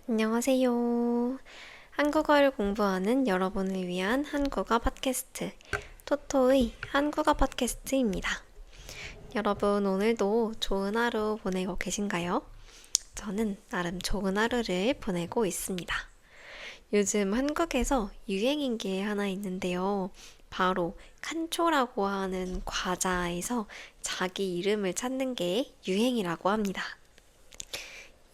안녕하세요. 한국어를 공부하는 여러분을 위한 한국어 팟캐스트, 토토의 한국어 팟캐스트입니다. 여러분, 오늘도 좋은 하루 보내고 계신가요? 저는 나름 좋은 하루를 보내고 있습니다. 요즘 한국에서 유행인 게 하나 있는데요. 바로 칸초라고 하는 과자에서 자기 이름을 찾는 게 유행이라고 합니다.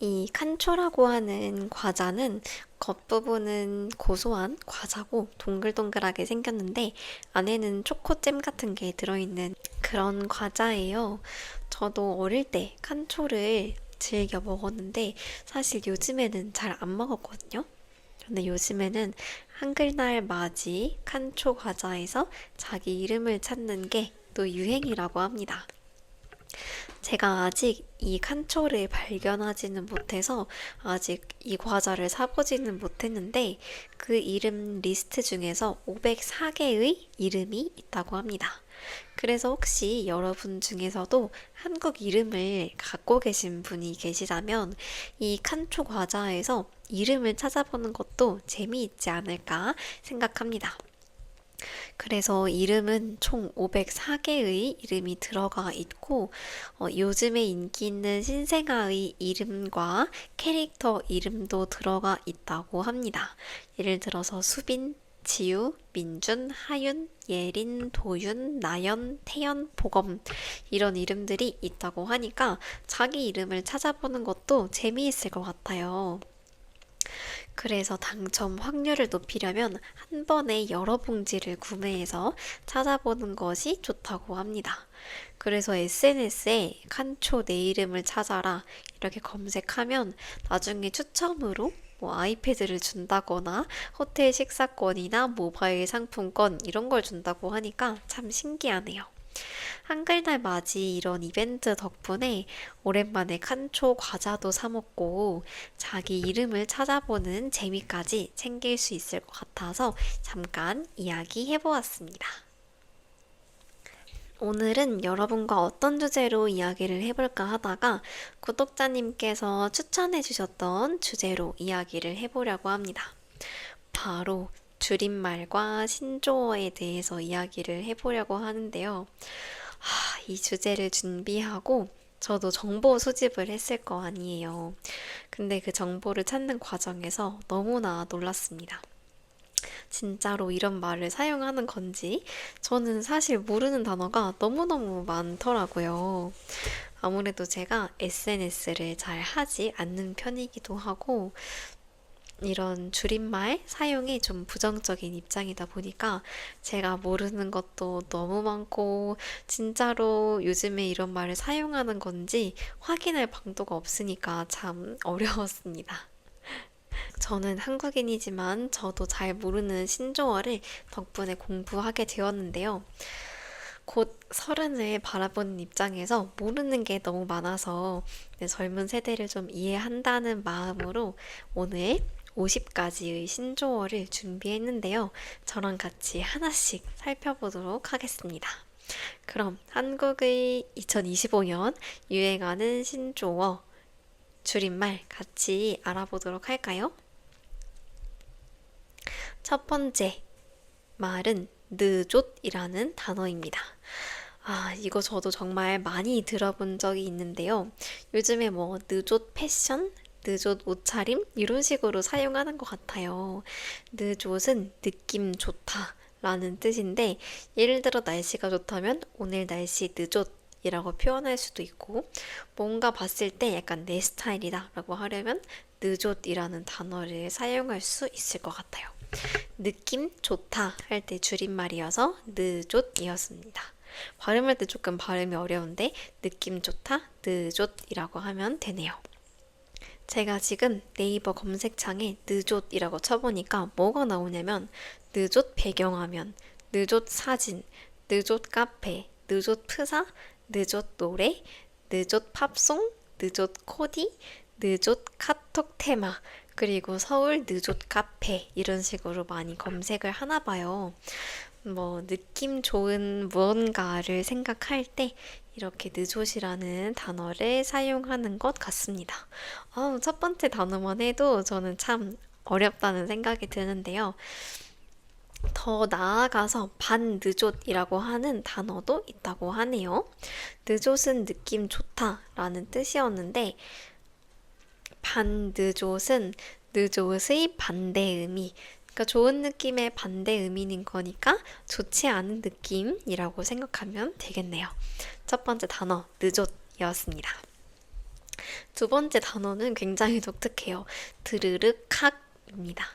이 칸초라고 하는 과자는 겉부분은 고소한 과자고 동글동글하게 생겼는데 안에는 초코잼 같은 게 들어있는 그런 과자예요. 저도 어릴 때 칸초를 즐겨 먹었는데 사실 요즘에는 잘 안 먹었거든요. 근데 요즘에는 한글날 맞이 칸초 과자에서 자기 이름을 찾는 게 또 유행이라고 합니다. 제가 아직 이 칸초를 발견하지는 못해서 아직 이 과자를 사보지는 못했는데 그 이름 리스트 중에서 504개의 이름이 있다고 합니다. 그래서 혹시 여러분 중에서도 한국 이름을 갖고 계신 분이 계시다면 이 칸초 과자에서 이름을 찾아보는 것도 재미있지 않을까 생각합니다. 그래서 이름은 총 504개의 이름이 들어가 있고, 요즘에 인기 있는 신생아의 이름과 캐릭터 이름도 들어가 있다고 합니다. 예를 들어서 수빈, 지우, 민준, 하윤, 예린, 도윤, 나연, 태연, 보검 이런 이름들이 있다고 하니까 자기 이름을 찾아보는 것도 재미있을 것 같아요. 그래서 당첨 확률을 높이려면 한 번에 여러 봉지를 구매해서 찾아보는 것이 좋다고 합니다. 그래서 SNS에 칸초 내 이름을 찾아라 이렇게 검색하면 나중에 추첨으로 뭐 아이패드를 준다거나 호텔 식사권이나 모바일 상품권 이런 걸 준다고 하니까 참 신기하네요. 한글날 맞이 이런 이벤트 덕분에 오랜만에 칸초 과자도 사 먹고 자기 이름을 찾아보는 재미까지 챙길 수 있을 것 같아서 잠깐 이야기해 보았습니다. 오늘은 여러분과 어떤 주제로 이야기를 해볼까 하다가 구독자님께서 추천해 주셨던 주제로 이야기를 해보려고 합니다. 바로 줄임말과 신조어에 대해서 이야기를 해보려고 하는데요. 이 주제를 준비하고 저도 정보 수집을 했을 거 아니에요. 근데 그 정보를 찾는 과정에서 너무나 놀랐습니다. 진짜로 이런 말을 사용하는 건지 저는 사실 모르는 단어가 너무너무 많더라고요. 아무래도 제가 SNS를 잘 하지 않는 편이기도 하고 이런 줄임말 사용에 좀 부정적인 입장이다 보니까 제가 모르는 것도 너무 많고 진짜로 요즘에 이런 말을 사용하는 건지 확인할 방도가 없으니까 참 어려웠습니다. 저는 한국인이지만 저도 잘 모르는 신조어를 덕분에 공부하게 되었는데요. 곧 서른을 바라보는 입장에서 모르는 게 너무 많아서 젊은 세대를 좀 이해한다는 마음으로 오늘 50가지의 신조어를 준비했는데요. 저랑 같이 하나씩 살펴보도록 하겠습니다. 그럼 한국의 2025년 유행하는 신조어 줄임말 같이 알아보도록 할까요? 첫 번째 말은 느족이라는 단어입니다. 이거 저도 정말 많이 들어본 적이 있는데요. 요즘에 뭐 느족 패션, 느족 옷차림 이런 식으로 사용하는 것 같아요. 느족은 느낌 좋다 라는 뜻인데 예를 들어 날씨가 좋다면 오늘 날씨 느족 이라고 표현할 수도 있고 뭔가 봤을 때 약간 내 스타일이다 라고 하려면 느족이라는 단어를 사용할 수 있을 것 같아요. 느낌 좋다 할 때 줄임말이어서 느족이었습니다. 발음할 때 조금 발음이 어려운데 느낌 좋다 느족이라고 하면 되네요. 제가 지금 네이버 검색창에 느족이라고 쳐보니까 뭐가 나오냐면 느족 배경화면, 느족 사진, 느족 카페, 느족 프사, 느족 노래, 느족 팝송, 느족 코디, 느족 카톡 테마, 그리고 서울 느족 카페 이런 식으로 많이 검색을 하나 봐요. 뭐 느낌 좋은 무언가를 생각할 때 이렇게 느좋이라는 단어를 사용하는 것 같습니다. 첫 번째 단어만 해도 저는 참 어렵다는 생각이 드는데요. 더 나아가서 반느좋이라고 하는 단어도 있다고 하네요. 느좋은 느낌 좋다라는 뜻이었는데 반느좋은 느좋의 반대 의미, 그러니까 좋은 느낌의 반대 의미인 거니까 좋지 않은 느낌이라고 생각하면 되겠네요. 첫 번째 단어 느좋이었습니다. 두 번째 단어는 굉장히 독특해요. 드르륵학입니다.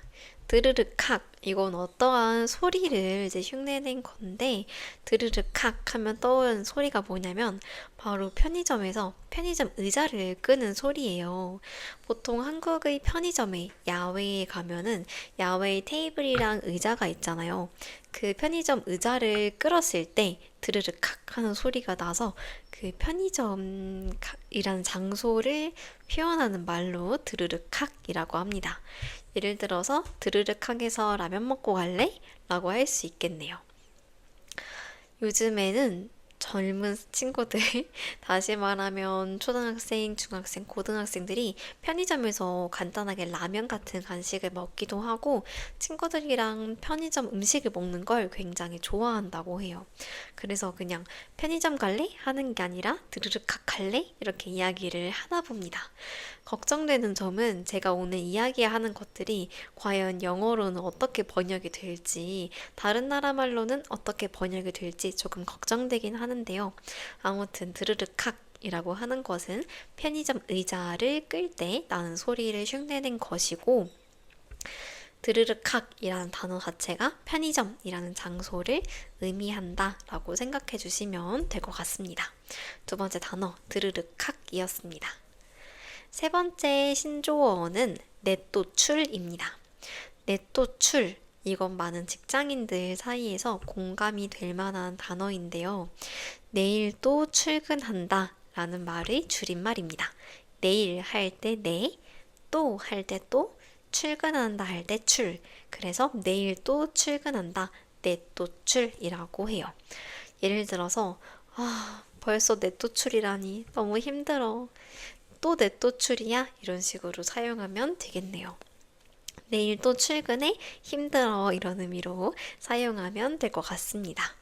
드르륵학, 이건 어떠한 소리를 이제 흉내낸 건데, 드르륵학 하면 떠오르는 소리가 뭐냐면 바로 편의점에서 편의점 의자를 끄는 소리예요. 보통 한국의 편의점에 야외에 가면은 야외에 테이블이랑 의자가 있잖아요. 그 편의점 의자를 끌었을 때 드르륵학 하는 소리가 나서 그 편의점이라는 장소를 표현하는 말로 드르륵학이라고 합니다. 예를 들어서 드르륵학에서 라면 먹고 갈래? 라고 할 수 있겠네요. 요즘에는 젊은 친구들, 다시 말하면 초등학생, 중학생, 고등학생들이 편의점에서 간단하게 라면 같은 간식을 먹기도 하고 친구들이랑 편의점 음식을 먹는 걸 굉장히 좋아한다고 해요. 그래서 그냥 편의점 갈래? 하는 게 아니라 드르륵학 갈래? 이렇게 이야기를 하나 봅니다. 걱정되는 점은 제가 오늘 이야기하는 것들이 과연 영어로는 어떻게 번역이 될지, 다른 나라 말로는 어떻게 번역이 될지 조금 걱정되긴 하는데요. 아무튼 드르륵학 이라고 하는 것은 편의점 의자를 끌 때 나는 소리를 흉내낸 것이고, 드르륵학이라는 단어 자체가 편의점이라는 장소를 의미한다 라고 생각해 주시면 될 것 같습니다. 두 번째 단어 드르륵학이었습니다. 세 번째 신조어는 내또출입니다. 내또출, 이건 많은 직장인들 사이에서 공감이 될 만한 단어인데요. 내일 또 출근한다 라는 말의 줄임말입니다. 내일 할 때 내, 또 할 때 또, 출근한다 할 때 출. 그래서 내일 또 출근한다, 내또출이라고 해요. 예를 들어서 벌써 내또출이라니 너무 힘들어. 또 내또출이야? 이런 식으로 사용하면 되겠네요. 내일 또 출근해? 힘들어. 이런 의미로 사용하면 될 것 같습니다.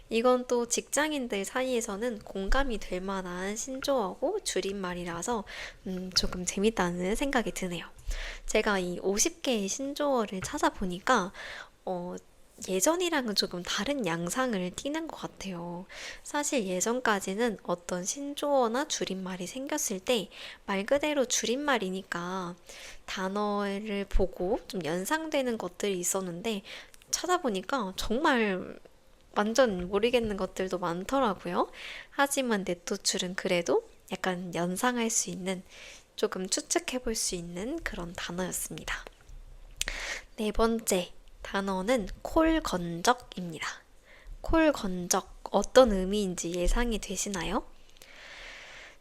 이건 또 직장인들 사이에서는 공감이 될 만한 신조어고 줄임말이라서 조금 재밌다는 생각이 드네요. 제가 이 50개의 신조어를 찾아보니까 예전이랑은 조금 다른 양상을 띠는 것 같아요. 사실 예전까지는 어떤 신조어나 줄임말이 생겼을 때 말 그대로 줄임말이니까 단어를 보고 좀 연상되는 것들이 있었는데 찾아보니까 정말 완전 모르겠는 것들도 많더라고요. 하지만 네토출은 그래도 약간 연상할 수 있는, 조금 추측해 볼 수 있는 그런 단어였습니다. 네 번째 단어는 콜건적입니다. 콜건적, 어떤 의미인지 예상이 되시나요?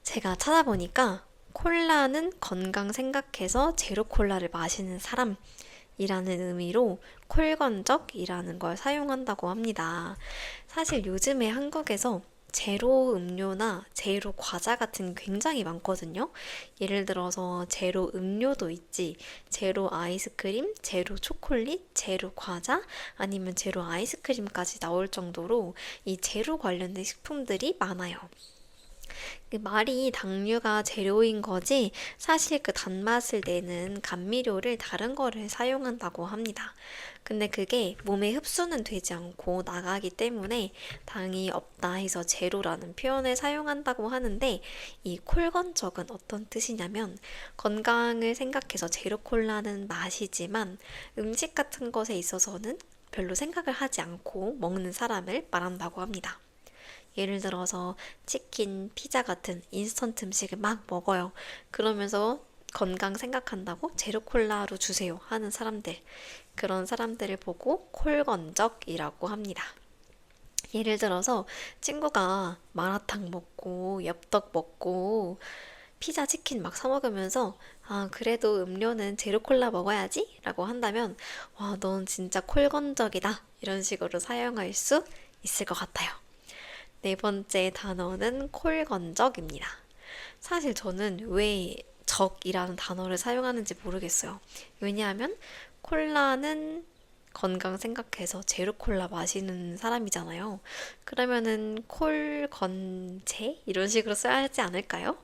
제가 찾아보니까 콜라는 건강 생각해서 제로 콜라를 마시는 사람이라는 의미로 콜건적이라는 걸 사용한다고 합니다. 사실 요즘에 한국에서 제로 음료나 제로 과자 같은 게 굉장히 많거든요. 예를 들어서 제로 음료도 있지, 제로 아이스크림, 제로 초콜릿, 제로 과자, 아니면 제로 아이스크림까지 나올 정도로 이 제로 관련된 식품들이 많아요. 그 말이 당류가 재료인 거지 사실 그 단맛을 내는 감미료를 다른 거를 사용한다고 합니다. 근데 그게 몸에 흡수는 되지 않고 나가기 때문에 당이 없다 해서 제로라는 표현을 사용한다고 하는데, 이 콜건적은 어떤 뜻이냐면 건강을 생각해서 제로 콜라는 마시지만 음식 같은 것에 있어서는 별로 생각을 하지 않고 먹는 사람을 말한다고 합니다. 예를 들어서 치킨, 피자 같은 인스턴트 음식을 막 먹어요. 그러면서 건강 생각한다고 제로 콜라로 주세요 하는 사람들. 그런 사람들을 보고 콜건적이라고 합니다. 예를 들어서 친구가 마라탕 먹고 엽떡 먹고 피자, 치킨 막 사 먹으면서 그래도 음료는 제로 콜라 먹어야지? 라고 한다면 와, 넌 진짜 콜건적이다 이런 식으로 사용할 수 있을 것 같아요. 네 번째 단어는 콜건적입니다. 사실 저는 왜 적이라는 단어를 사용하는지 모르겠어요. 왜냐하면 콜라는 건강 생각해서 제로 콜라 마시는 사람이잖아요. 그러면은 콜건제 이런 식으로 써야 하지 않을까요?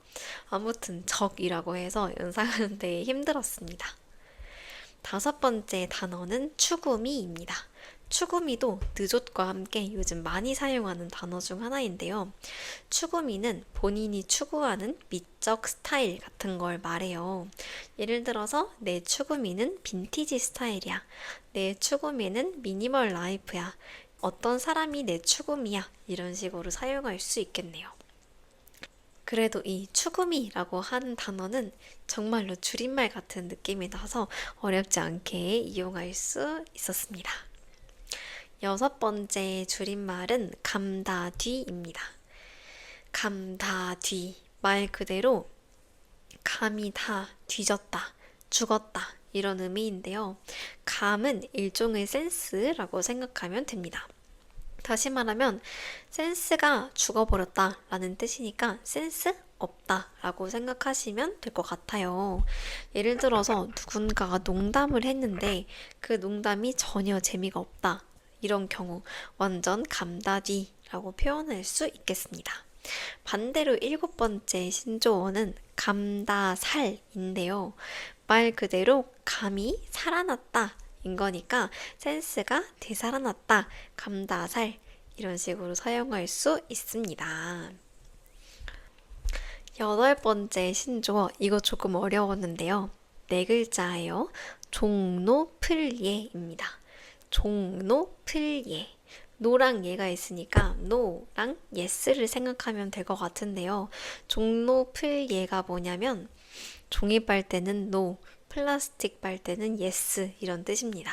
아무튼 적이라고 해서 연상하는데 힘들었습니다. 다섯 번째 단어는 추구미입니다. 추구미도 느좋과 함께 요즘 많이 사용하는 단어 중 하나인데요. 추구미는 본인이 추구하는 미적 스타일 같은 걸 말해요. 예를 들어서 내 추구미는 빈티지 스타일이야. 내 추구미는 미니멀 라이프야. 어떤 사람이 내 추구미야. 이런 식으로 사용할 수 있겠네요. 그래도 이 추구미라고 하는 단어는 정말로 줄임말 같은 느낌이 나서 어렵지 않게 이용할 수 있었습니다. 여섯 번째 줄임말은 감다뒤입니다. 감다뒤. 말 그대로 감이 다 뒤졌다, 죽었다 이런 의미인데요. 감은 일종의 센스라고 생각하면 됩니다. 다시 말하면 센스가 죽어버렸다 라는 뜻이니까 센스 없다 라고 생각하시면 될 것 같아요. 예를 들어서 누군가가 농담을 했는데 그 농담이 전혀 재미가 없다. 이런 경우 완전 감다디라고 표현할 수 있겠습니다. 반대로 일곱 번째 신조어는 감다살인데요. 말 그대로 감이 살아났다 인 거니까 센스가 되살아났다, 감다살 이런 식으로 사용할 수 있습니다. 여덟 번째 신조어 이거 조금 어려웠는데요. 네 글자예요. 종노플예입니다. 종노플예. 노랑 예가 있으니까 노랑 예스를 생각하면 될 것 같은데요. 종노플예가 뭐냐면 종이 빨대는 노, 플라스틱 빨대는 예스 이런 뜻입니다.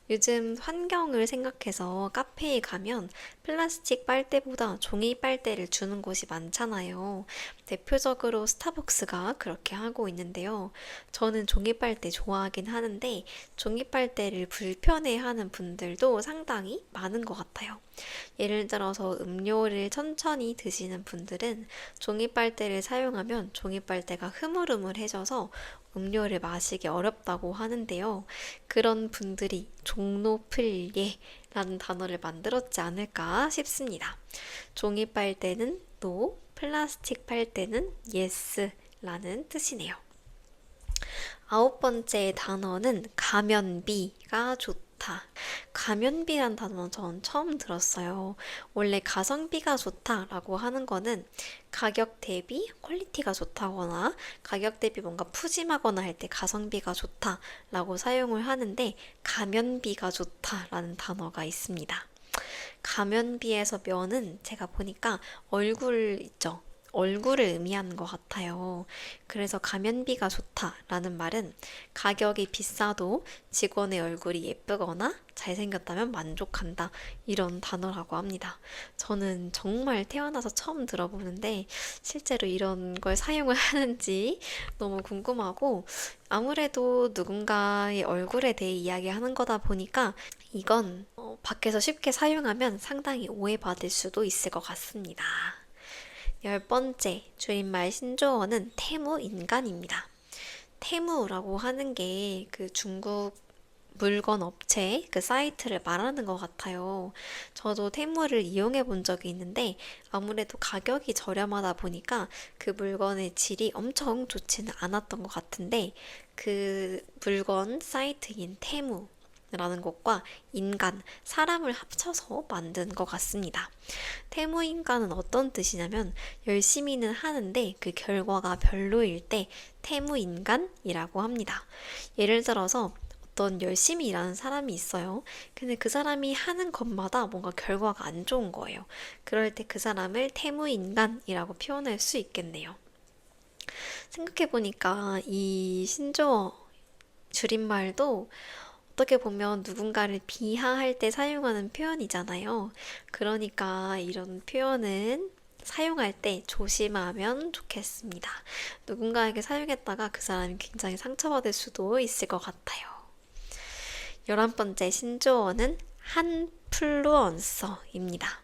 요즘 환경을 생각해서 카페에 가면 플라스틱 빨대보다 종이 빨대를 주는 곳이 많잖아요. 대표적으로 스타벅스가 그렇게 하고 있는데요. 저는 종이 빨대 좋아하긴 하는데 종이 빨대를 불편해하는 분들도 상당히 많은 것 같아요. 예를 들어서 음료를 천천히 드시는 분들은 종이 빨대를 사용하면 종이 빨대가 흐물흐물해져서 음료를 마시기 어렵다고 하는데요. 그런 분들이 종로플예라는 단어를 만들었지 않을까 싶습니다. 종이 빨대는 no, 플라스틱 빨대는 yes라는 뜻이네요. 아홉 번째 단어는 가면비가 좋다. 가면비란 단어는 전 처음 들었어요. 원래 가성비가 좋다라고 하는 거는 가격 대비 퀄리티가 좋다거나 가격 대비 뭔가 푸짐하거나 할 때 가성비가 좋다라고 사용을 하는데 가면비가 좋다라는 단어가 있습니다. 가면비에서 면은 제가 보니까 얼굴 있죠. 얼굴을 의미하는 것 같아요. 그래서 가면비가 좋다라는 말은 가격이 비싸도 직원의 얼굴이 예쁘거나 잘생겼다면 만족한다. 이런 단어라고 합니다. 저는 정말 태어나서 처음 들어보는데 실제로 이런 걸 사용을 하는지 너무 궁금하고 아무래도 누군가의 얼굴에 대해 이야기하는 거다 보니까 이건 밖에서 쉽게 사용하면 상당히 오해받을 수도 있을 것 같습니다. 열 번째 줄임말 신조어는 테무인간입니다. 테무라고 하는 게 그 중국 물건 업체 그 사이트를 말하는 것 같아요. 저도 테무를 이용해 본 적이 있는데 아무래도 가격이 저렴하다 보니까 그 물건의 질이 엄청 좋지는 않았던 것 같은데 그 물건 사이트인 테무 라는 것과 인간, 사람을 합쳐서 만든 것 같습니다. 태무인간은 어떤 뜻이냐면 열심히는 하는데 그 결과가 별로일 때 태무인간이라고 합니다. 예를 들어서 어떤 열심히 일하는 사람이 있어요. 근데 그 사람이 하는 것마다 뭔가 결과가 안 좋은 거예요. 그럴 때 그 사람을 태무인간이라고 표현할 수 있겠네요. 생각해보니까 이 신조어 줄임말도 어떻게 보면 누군가를 비하할 때 사용하는 표현이잖아요. 그러니까 이런 표현은 사용할 때 조심하면 좋겠습니다. 누군가에게 사용했다가 그 사람이 굉장히 상처받을 수도 있을 것 같아요. 11번째 신조어는 한플루언서입니다.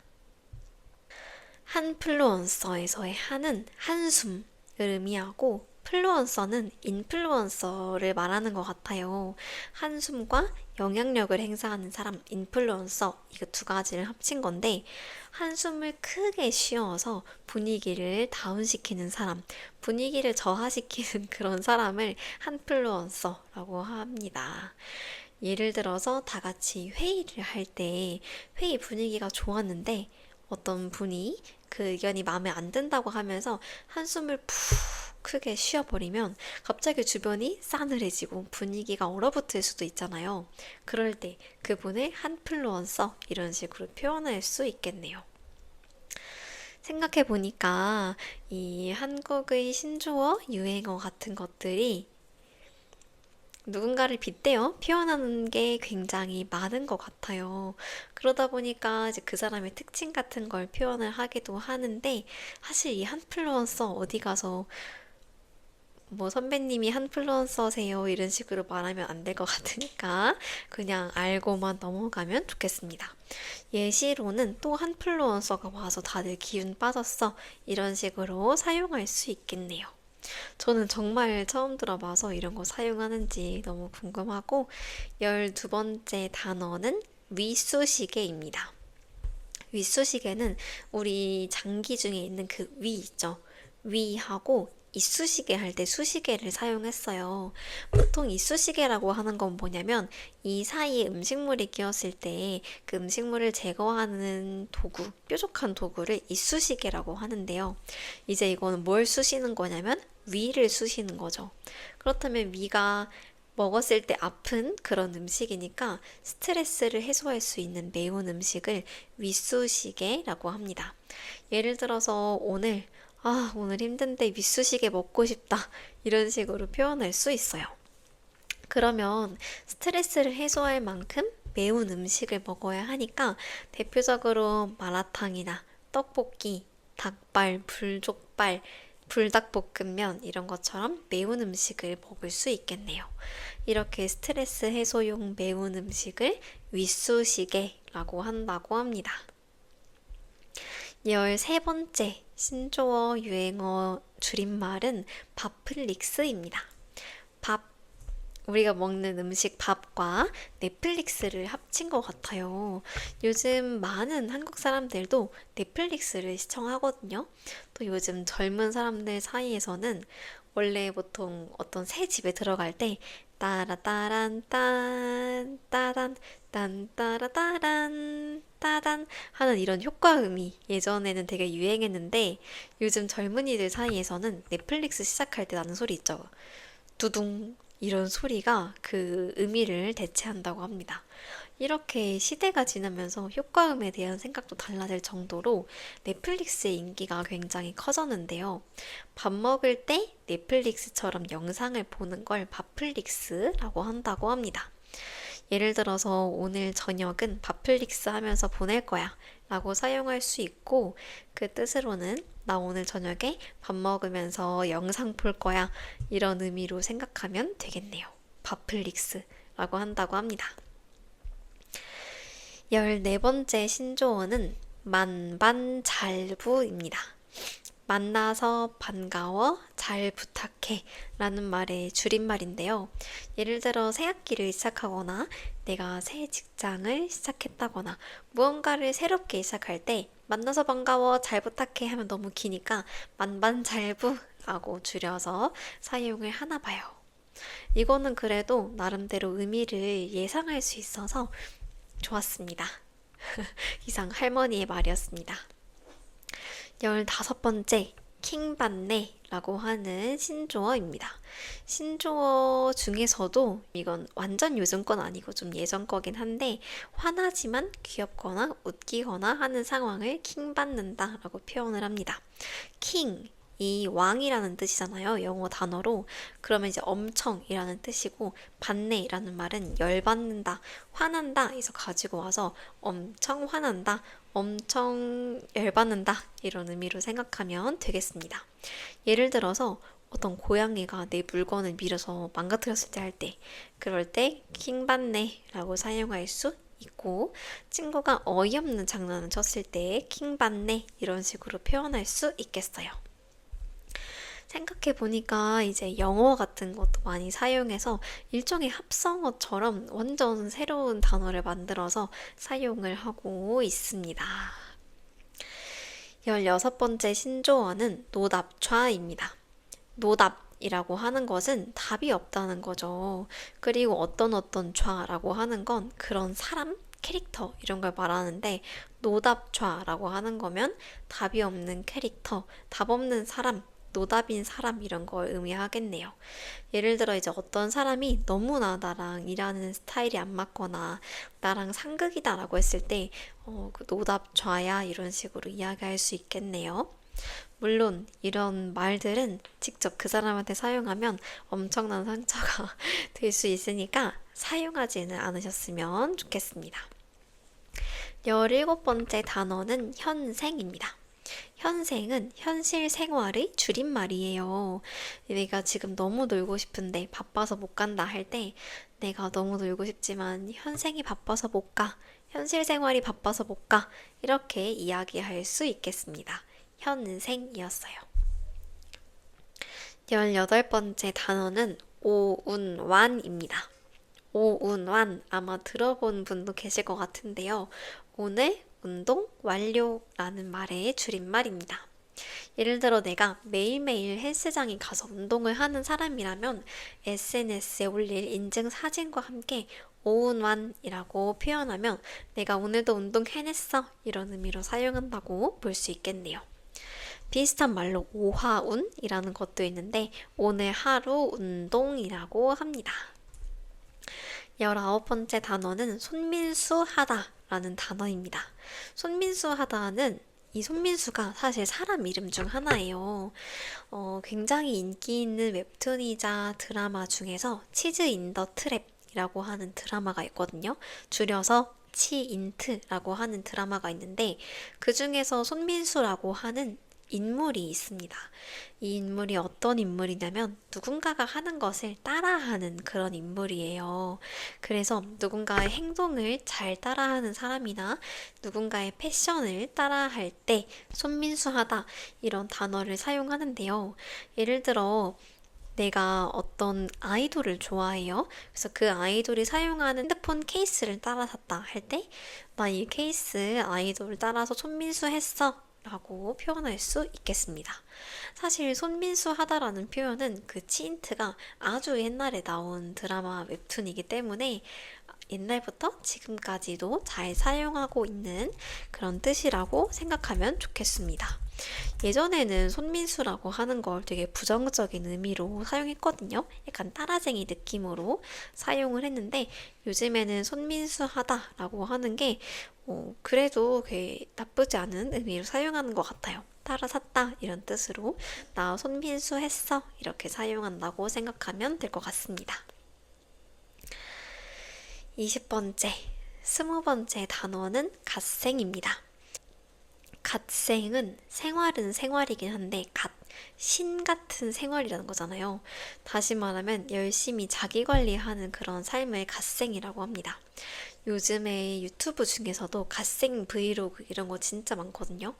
한플루언서에서의 한은 한숨을 의미하고 플루언서는 인플루언서를 말하는 것 같아요. 한숨과 영향력을 행사하는 사람, 인플루언서, 이거 두 가지를 합친 건데, 한숨을 크게 쉬어서 분위기를 다운시키는 사람, 분위기를 저하시키는 그런 사람을 한플루언서라고 합니다. 예를 들어서 다 같이 회의를 할 때 회의 분위기가 좋았는데 어떤 분이 그 의견이 마음에 안 든다고 하면서 한숨을 푹 크게 쉬어버리면 갑자기 주변이 싸늘해지고 분위기가 얼어붙을 수도 있잖아요. 그럴 때 그분을 한플루언서 이런 식으로 표현할 수 있겠네요. 생각해보니까 이 한국의 신조어, 유행어 같은 것들이 누군가를 빗대어 표현하는 게 굉장히 많은 것 같아요. 그러다 보니까 이제 그 사람의 특징 같은 걸 표현을 하기도 하는데, 사실 이 한플루언서 어디 가서 뭐 선배님이 한플루언서세요 이런 식으로 말하면 안 될 것 같으니까 그냥 알고만 넘어가면 좋겠습니다. 예시로는 또 한플루언서가 와서 다들 기운 빠졌어 이런 식으로 사용할 수 있겠네요. 저는 정말 처음 들어봐서 이런 거 사용하는지 너무 궁금하고 12번째 단어는 위쑤시개입니다. 위쑤시개는 우리 장기 중에 있는 그 위 있죠. 위하고 이쑤시개 할 때 수시개를 사용했어요. 보통 이쑤시개라고 하는 건 뭐냐면 이 사이에 음식물이 끼었을 때 그 음식물을 제거하는 도구, 뾰족한 도구를 이쑤시개라고 하는데요. 이제 이거는 뭘 쑤시는 거냐면 위를 쑤시는 거죠. 그렇다면 위가 먹었을 때 아픈 그런 음식이니까 스트레스를 해소할 수 있는 매운 음식을 위쑤시개라고 합니다. 예를 들어서 오늘 힘든데 위쑤시개 먹고 싶다. 이런 식으로 표현할 수 있어요. 그러면 스트레스를 해소할 만큼 매운 음식을 먹어야 하니까 대표적으로 마라탕이나 떡볶이, 닭발, 불족발, 불닭볶음면 이런 것처럼 매운 음식을 먹을 수 있겠네요. 이렇게 스트레스 해소용 매운 음식을 위쑤시개라고 한다고 합니다. 13번째 신조어 유행어 줄임말은 밥플릭스입니다. 우리가 먹는 음식 밥과 넷플릭스를 합친 것 같아요. 요즘 많은 한국 사람들도 넷플릭스를 시청하거든요. 또 요즘 젊은 사람들 사이에서는 원래 보통 어떤 새 집에 들어갈 때 따라따란 딴 따단 딴 따라따란 따단 하는 이런 효과음이 예전에는 되게 유행했는데 요즘 젊은이들 사이에서는 넷플릭스 시작할 때 나는 소리 있죠. 두둥 이런 소리가 그 의미를 대체한다고 합니다. 이렇게 시대가 지나면서 효과음에 대한 생각도 달라질 정도로 넷플릭스의 인기가 굉장히 커졌는데요. 밥 먹을 때 넷플릭스처럼 영상을 보는 걸 밥플릭스라고 한다고 합니다. 예를 들어서 오늘 저녁은 밥플릭스 하면서 보낼 거야 라고 사용할 수 있고 그 뜻으로는 나 오늘 저녁에 밥 먹으면서 영상 볼 거야 이런 의미로 생각하면 되겠네요. 밥플릭스라고 한다고 합니다. 14번째 신조어는 만반잘부입니다. 만나서 반가워, 잘 부탁해 라는 말의 줄임말인데요. 예를 들어 새 학기를 시작하거나 내가 새 직장을 시작했다거나 무언가를 새롭게 시작할 때 만나서 반가워, 잘 부탁해 하면 너무 기니까 만반잘부라고 줄여서 사용을 하나 봐요. 이거는 그래도 나름대로 의미를 예상할 수 있어서 좋았습니다. 이상 할머니의 말이었습니다. 15번째, 킹받네라고 하는 신조어입니다. 신조어 중에서도 이건 완전 요즘 건 아니고 좀 예전 거긴 한데 화나지만 귀엽거나 웃기거나 하는 상황을 킹받는다라고 표현을 합니다. king 이 왕이라는 뜻이잖아요. 영어 단어로. 그러면 이제 엄청이라는 뜻이고 받네라는 말은 열받는다, 화난다 해서 가지고 와서 엄청 화난다, 엄청 열받는다 이런 의미로 생각하면 되겠습니다. 예를 들어서 어떤 고양이가 내 물건을 밀어서 망가뜨렸을 때 그럴 때 킹받네 라고 사용할 수 있고, 친구가 어이없는 장난을 쳤을 때 킹받네 이런 식으로 표현할 수 있겠어요. 생각해보니까 이제 영어 같은 것도 많이 사용해서 일종의 합성어처럼 완전 새로운 단어를 만들어서 사용을 하고 있습니다. 16번째 신조어는 노답좌입니다. 노답이라고 하는 것은 답이 없다는 거죠. 그리고 어떤 좌라고 하는 건 그런 사람, 캐릭터 이런 걸 말하는데 노답좌라고 하는 거면 답이 없는 캐릭터, 답 없는 사람, 노답인 사람 이런 걸 의미하겠네요. 예를 들어 이제 어떤 사람이 너무나 나랑 일하는 스타일이 안 맞거나 나랑 상극이다라고 했을 때 그 노답좌야 이런 식으로 이야기할 수 있겠네요. 물론 이런 말들은 직접 그 사람한테 사용하면 엄청난 상처가 될 수 있으니까 사용하지는 않으셨으면 좋겠습니다. 17번째 단어는 현생입니다. 현생은 현실 생활의 줄임말이에요. 내가 지금 너무 놀고 싶은데 바빠서 못 간다 할 때 내가 너무 놀고 싶지만 현생이 바빠서 못 가. 현실 생활이 바빠서 못 가. 이렇게 이야기할 수 있겠습니다. 현생이었어요. 18번째 단어는 오운완입니다. 오운완 아마 들어본 분도 계실 것 같은데요. 오늘 운동 완료라는 말의 줄임말입니다. 예를 들어 내가 매일매일 헬스장에 가서 운동을 하는 사람이라면 SNS에 올릴 인증 사진과 함께 오운완이라고 표현하면 내가 오늘도 운동 해냈어 이런 의미로 사용한다고 볼 수 있겠네요. 비슷한 말로 오하운이라는 것도 있는데 오늘 하루 운동이라고 합니다. 19번째 단어는 손민수하다라는 단어입니다. 손민수하다는 이 손민수가 사실 사람 이름 중 하나예요. 굉장히 인기 있는 웹툰이자 드라마 중에서 치즈 인 더 트랩이라고 하는 드라마가 있거든요. 줄여서 치인트라고 하는 드라마가 있는데 그 중에서 손민수라고 하는 인물이 있습니다. 이 인물이 어떤 인물이냐면 누군가가 하는 것을 따라하는 그런 인물이에요. 그래서 누군가의 행동을 잘 따라하는 사람이나 누군가의 패션을 따라할 때 손민수하다 이런 단어를 사용하는데요. 예를 들어 내가 어떤 아이돌을 좋아해요. 그래서 그 아이돌이 사용하는 핸드폰 케이스를 따라 샀다 할 때 나 이 케이스 아이돌을 따라서 손민수 했어 라고 표현할 수 있겠습니다. 사실 손민수 하다라는 표현은 그 치인트가 아주 옛날에 나온 드라마 웹툰이기 때문에 옛날부터 지금까지도 잘 사용하고 있는 그런 뜻이라고 생각하면 좋겠습니다. 예전에는 손민수라고 하는 걸 되게 부정적인 의미로 사용했거든요. 약간 따라쟁이 느낌으로 사용을 했는데 요즘에는 손민수하다라고 하는 게 그래도 나쁘지 않은 의미로 사용하는 것 같아요. 따라 샀다 이런 뜻으로 나 손민수 했어 이렇게 사용한다고 생각하면 될 것 같습니다. 20번째, 20번째 단어는 갓생입니다. 갓생은 생활은 생활이긴 한데 신 같은 생활이라는 거잖아요. 다시 말하면 열심히 자기 관리하는 그런 삶을 갓생이라고 합니다. 요즘에 유튜브 중에서도 갓생 브이로그 이런 거 진짜 많거든요.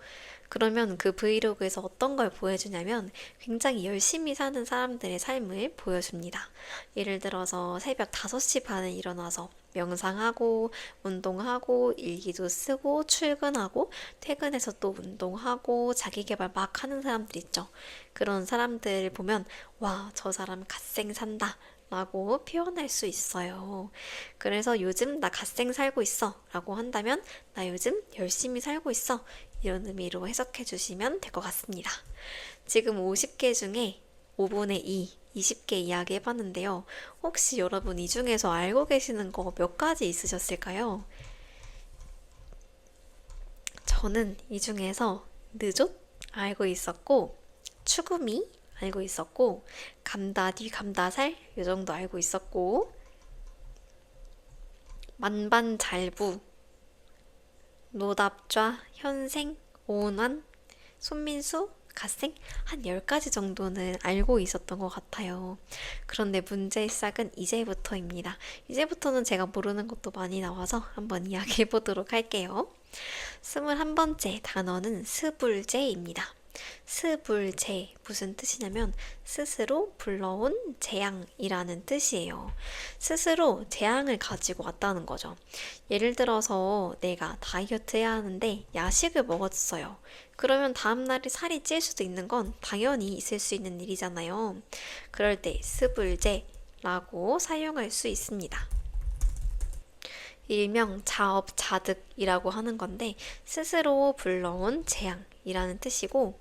그러면 그 브이로그에서 어떤 걸 보여주냐면 굉장히 열심히 사는 사람들의 삶을 보여줍니다. 예를 들어서 새벽 5시 반에 일어나서 명상하고 운동하고 일기도 쓰고 출근하고 퇴근해서 또 운동하고 자기계발 막 하는 사람들 있죠. 그런 사람들 보면 와, 저 사람 갓생 산다 라고 표현할 수 있어요. 그래서 요즘 나 갓생 살고 있어 라고 한다면 나 요즘 열심히 살고 있어 이런 의미로 해석해 주시면 될 것 같습니다. 지금 50개 중에 5분의 2, 20개 이야기 해봤는데요. 혹시 여러분 이 중에서 알고 계시는 거 몇 가지 있으셨을까요? 저는 이 중에서 늦옷 알고 있었고 추구미 알고 있었고 감다디 감다살 이 정도 알고 있었고 만반잘부 노답좌 현생 오운환 손민수 갓생 한 10가지 정도는 알고 있었던 것 같아요. 그런데 문제의 시작은 이제부터입니다. 이제부터는 제가 모르는 것도 많이 나와서 한번 이야기해 보도록 할게요. 21번째 단어는 스불제입니다. 스불제, 무슨 뜻이냐면 스스로 불러온 재앙이라는 뜻이에요. 스스로 재앙을 가지고 왔다는 거죠. 예를 들어서 내가 다이어트 해야 하는데 야식을 먹었어요. 그러면 다음날에 살이 찔 수도 있는 건 당연히 있을 수 있는 일이잖아요. 그럴 때 스불제라고 사용할 수 있습니다. 일명 자업자득이라고 하는 건데 스스로 불러온 재앙이라는 뜻이고,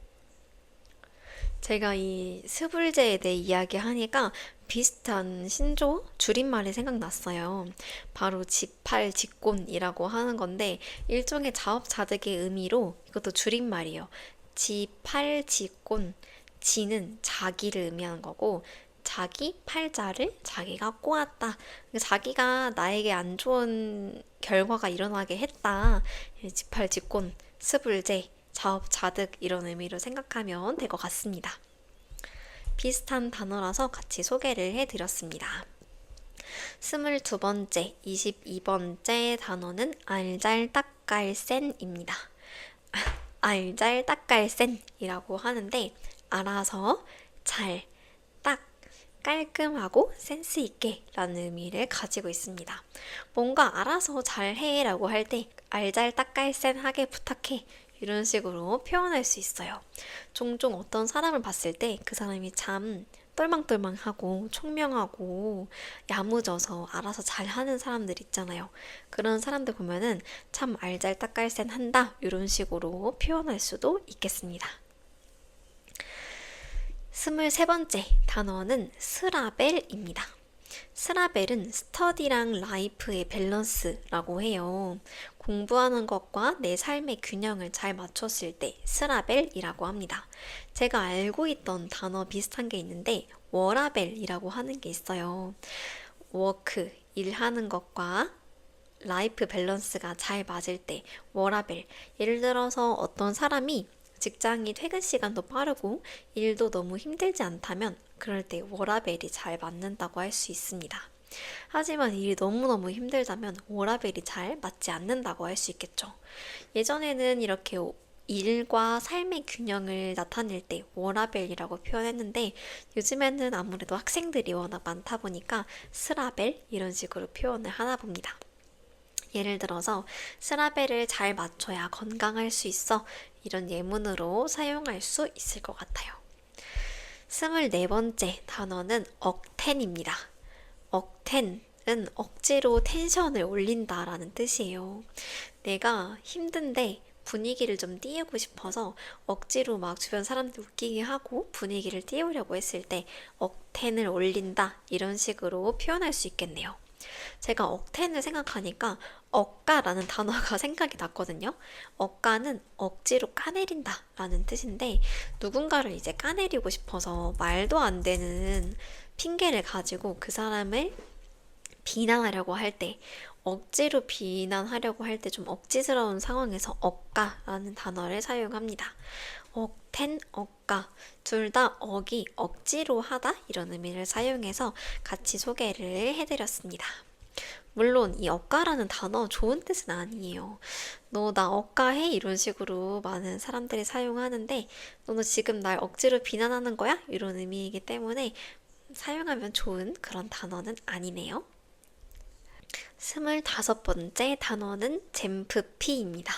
제가 이 스불제에 대해 이야기하니까 비슷한 신조어 줄임말이 생각났어요. 바로 지팔직곤이라고 하는 건데 일종의 자업자득의 의미로 이것도 줄임말이에요. 지팔직곤, 지는 자기를 의미하는 거고 자기 팔자를 자기가 꼬았다. 자기가 나에게 안 좋은 결과가 일어나게 했다. 지팔직곤, 스불제, 자업자득 이런 의미로 생각하면 될 것 같습니다. 비슷한 단어라서 같이 소개를 해드렸습니다. 22번째, 22번째 단어는 알잘딱깔센입니다. 알잘딱깔센이라고 하는데 알아서 잘, 딱, 깔끔하고 센스 있게 라는 의미를 가지고 있습니다. 뭔가 알아서 잘해 라고 할 때 알잘딱깔센하게 부탁해 이런 식으로 표현할 수 있어요. 종종 어떤 사람을 봤을 때 그 사람이 참 똘망똘망하고 총명하고 야무져서 알아서 잘하는 사람들 있잖아요. 그런 사람들 보면은 참 알잘딱깔센한다 이런 식으로 표현할 수도 있겠습니다. 23번째 단어는 스라벨입니다. 스라벨은 스터디랑 라이프의 밸런스라고 해요. 공부하는 것과 내 삶의 균형을 잘 맞췄을 때 스라벨이라고 합니다. 제가 알고 있던 단어 비슷한 게 있는데 워라벨이라고 하는 게 있어요. 워크, 일하는 것과 라이프 밸런스가 잘 맞을 때 워라벨. 예를 들어서 어떤 사람이 직장이 퇴근 시간도 빠르고 일도 너무 힘들지 않다면 그럴 때 워라벨이 잘 맞는다고 할 수 있습니다. 하지만 일이 너무너무 힘들다면 워라벨이 잘 맞지 않는다고 할 수 있겠죠. 예전에는 이렇게 일과 삶의 균형을 나타낼 때 워라벨이라고 표현했는데 요즘에는 아무래도 학생들이 워낙 많다 보니까 스라벨 이런 식으로 표현을 하나 봅니다. 예를 들어서 스라벨을 잘 맞춰야 건강할 수 있어 이런 예문으로 사용할 수 있을 것 같아요. 24번째 단어는 억텐입니다. 억텐은 억지로 텐션을 올린다 라는 뜻이에요. 내가 힘든데 분위기를 좀 띄우고 싶어서 억지로 막 주변 사람들 웃기게 하고 분위기를 띄우려고 했을 때 억텐을 올린다 이런 식으로 표현할 수 있겠네요. 제가 억텐을 생각하니까 억가라는 단어가 생각이 났거든요. 억가는 억지로 까내린다 라는 뜻인데 누군가를 이제 까내리고 싶어서 말도 안 되는 핑계를 가지고 그 사람을 비난하려고 할 때, 억지로 비난하려고 할 때 좀 억지스러운 상황에서 억가라는 단어를 사용합니다. 억텐, 억가 둘 다 억이 억지로 하다 이런 의미를 사용해서 같이 소개를 해드렸습니다. 물론 이 억가라는 단어 좋은 뜻은 아니에요. 너 나 억가해? 이런 식으로 많은 사람들이 사용하는데 너는 지금 날 억지로 비난하는 거야? 이런 의미이기 때문에 사용하면 좋은 그런 단어는 아니네요. 25번째 단어는 잼프피입니다.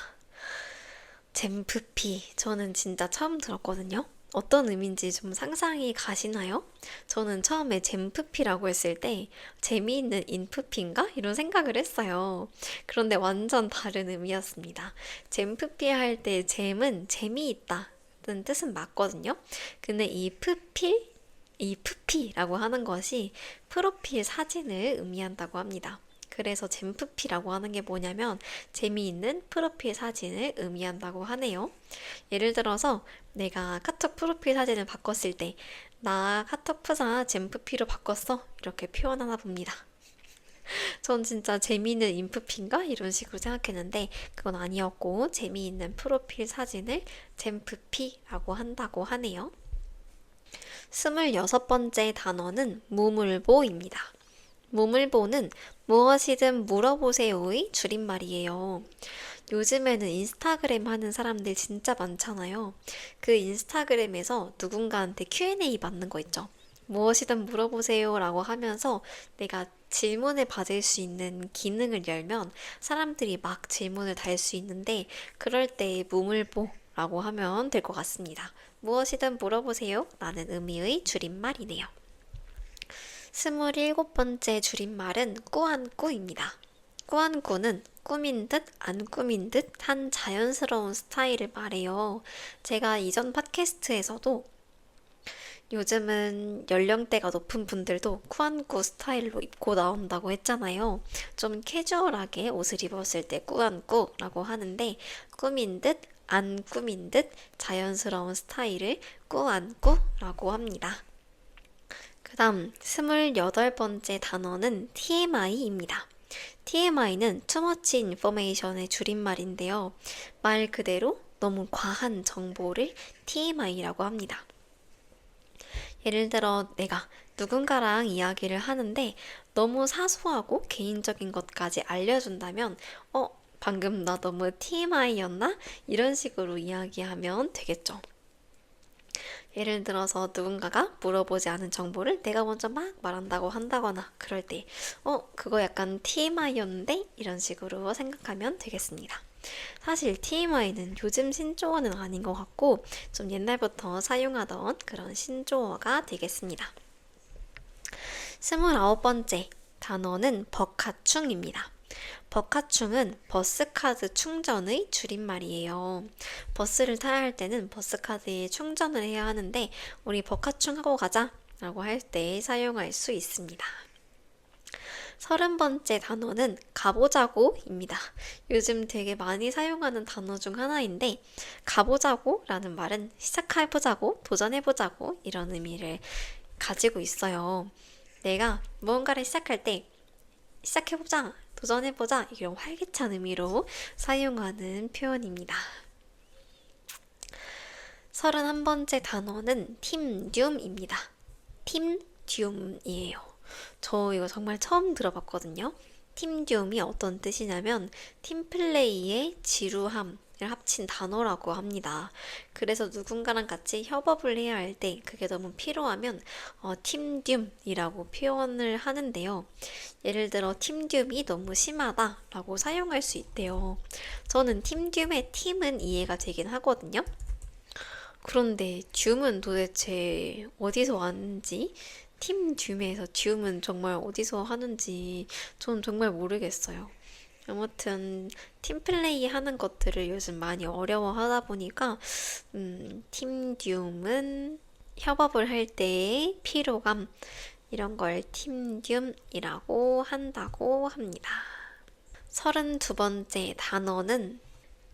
잼프피 저는 진짜 처음 들었거든요. 어떤 의미인지 좀 상상이 가시나요? 저는 처음에 잼프피라고 했을 때 재미있는 인프피인가? 이런 생각을 했어요. 그런데 완전 다른 의미였습니다. 잼프피 할 때 잼은 재미있다는 뜻은 맞거든요. 근데 이 푸피라고 하는 것이 프로필 사진을 의미한다고 합니다. 그래서 잼프피라고 하는 게 뭐냐면 재미있는 프로필 사진을 의미한다고 하네요. 예를 들어서 내가 카톡 프로필 사진을 바꿨을 때 나 카톡 프사 잼프피로 바꿨어 이렇게 표현하나 봅니다. 전 진짜 재미있는 인프피인가? 이런 식으로 생각했는데 그건 아니었고 재미있는 프로필 사진을 잼프피라고 한다고 하네요. 26번째 단어는 무물보입니다. 무물보는 무엇이든 물어보세요의 줄임말이에요. 요즘에는 인스타그램 하는 사람들 진짜 많잖아요. 그 인스타그램에서 누군가한테 Q&A 받는 거 있죠. 무엇이든 물어보세요 라고 하면서 내가 질문을 받을 수 있는 기능을 열면 사람들이 막 질문을 달 수 있는데 그럴 때 무물보라고 하면 될 것 같습니다. 무엇이든 물어보세요 라는 의미의 줄임말이네요. 27번째 줄임말은 꾸안꾸입니다. 꾸안꾸는 꾸민 듯 안 꾸민 듯 한 자연스러운 스타일을 말해요. 제가 이전 팟캐스트에서도 요즘은 연령대가 높은 분들도 꾸안꾸 스타일로 입고 나온다고 했잖아요. 좀 캐주얼하게 옷을 입었을 때 꾸안꾸라고 하는데 꾸민 듯 안 꾸민 듯 자연스러운 스타일을 꾸안꾸라고 합니다. 그 다음 28번째 단어는 TMI입니다. TMI는 Too Much Information의 줄임말인데요. 말 그대로 너무 과한 정보를 TMI라고 합니다. 예를 들어 내가 누군가랑 이야기를 하는데 너무 사소하고 개인적인 것까지 알려준다면 방금 나 너무 TMI였나? 이런 식으로 이야기하면 되겠죠. 예를 들어서 누군가가 물어보지 않은 정보를 내가 먼저 막 말한다고 한다거나 그럴 때 그거 약간 TMI였는데? 이런 식으로 생각하면 되겠습니다. 사실 TMI는 요즘 신조어는 아닌 것 같고 좀 옛날부터 사용하던 그런 신조어가 되겠습니다. 29번째 단어는 버카충입니다. 버카충은 버스카드 충전의 줄임말이에요. 버스를 타야 할 때는 버스카드에 충전을 해야 하는데 우리 버카충 하고 가자 라고 할 때 사용할 수 있습니다. 30번째 단어는 가보자고입니다. 요즘 되게 많이 사용하는 단어 중 하나인데 가보자고 라는 말은 시작해보자고, 도전해보자고 이런 의미를 가지고 있어요. 내가 무언가를 시작할 때 시작해보자, 도전해보자 이런 활기찬 의미로 사용하는 표현입니다. 31번째 단어는 팀듐입니다. 팀듐이에요. 저 이거 정말 처음 들어봤거든요. 팀듐이 어떤 뜻이냐면 팀플레이의 지루함을 합친 단어라고 합니다. 그래서 누군가랑 같이 협업을 해야 할 때 그게 너무 필요하면 팀듐이라고 표현을 하는데요. 예를 들어 팀듐이 너무 심하다라고 사용할 수 있대요. 저는 팀듐의 팀은 이해가 되긴 하거든요. 그런데 듐은 도대체 어디서 왔는지 팀듐에서 듐은 정말 어디서 하는지 전 정말 모르겠어요. 아무튼 팀플레이 하는 것들을 요즘 많이 어려워하다 보니까 팀듐은 협업을 할 때의 피로감 이런 걸 팀듐이라고 한다고 합니다. 32번째 단어는